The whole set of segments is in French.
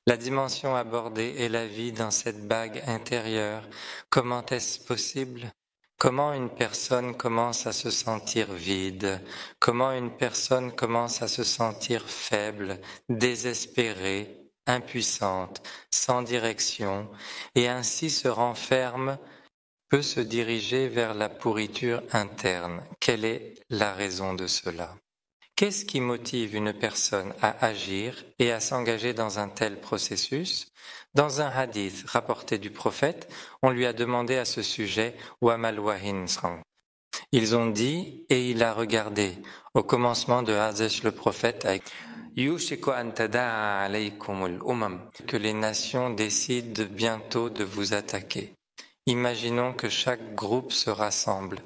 La dimension abordée est la vie dans cette bague intérieure. Comment est-ce possible? Comment une personne commence à se sentir vide? Comment une personne commence à se sentir faible, désespérée, impuissante, sans direction, et ainsi se renferme, peut se diriger vers la pourriture interne? Quelle est la raison de cela? Qu'est-ce qui motive une personne à agir et à s'engager dans un tel processus? Dans un hadith rapporté du prophète, on lui a demandé à ce sujet Wamal wahin sang. Ils ont dit et il a regardé. Au commencement de Hazesh le prophète avec que les nations décident bientôt de vous attaquer. Imaginons que chaque groupe se rassemble,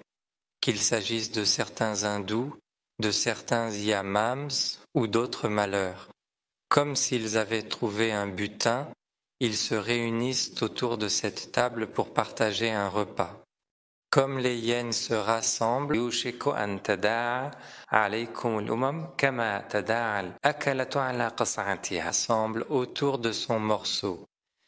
qu'il s'agisse de certains hindous, de certains yamams ou d'autres malheurs. Comme s'ils avaient trouvé un butin, ils se réunissent autour de cette table pour partager un repas. Comme les hyènes se rassemblent, rassemblent autour de son morceau.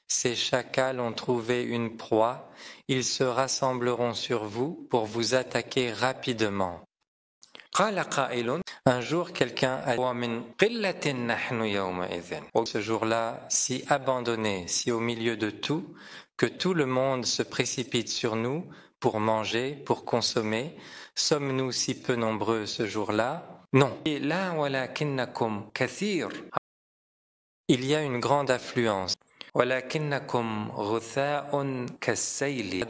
Ces chacals ont trouvé une proie, ils se rassembleront sur vous pour vous attaquer rapidement. Un jour, quelqu'un a dit, ce jour-là, si abandonné, si au milieu de tout, que tout le monde se précipite sur nous pour manger, pour consommer, sommes-nous si peu nombreux ce jour-là? Non. Il y a une grande affluence. De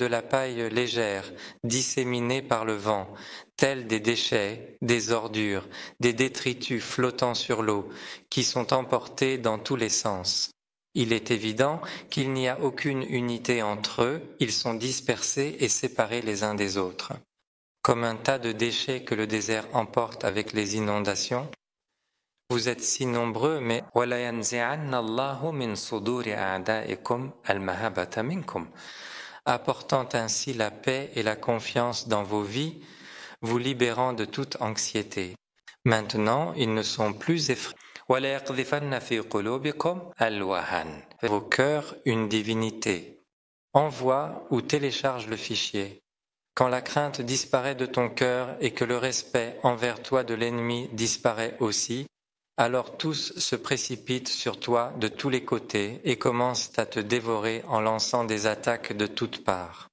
la paille légère, disséminée par le vent, tels des déchets, des ordures, des détritus flottant sur l'eau, qui sont emportés dans tous les sens. Il est évident qu'il n'y a aucune unité entre eux, ils sont dispersés et séparés les uns des autres. Comme un tas de déchets que le désert emporte avec les inondations. Vous êtes si nombreux, mais apportant ainsi la paix et la confiance dans vos vies, vous libérant de toute anxiété. Maintenant, ils ne sont plus effrayés. Vos cœurs, une divinité. Envoie ou télécharge le fichier. Quand la crainte disparaît de ton cœur et que le respect envers toi de l'ennemi disparaît aussi, alors tous se précipitent sur toi de tous les côtés et commencent à te dévorer en lançant des attaques de toutes parts.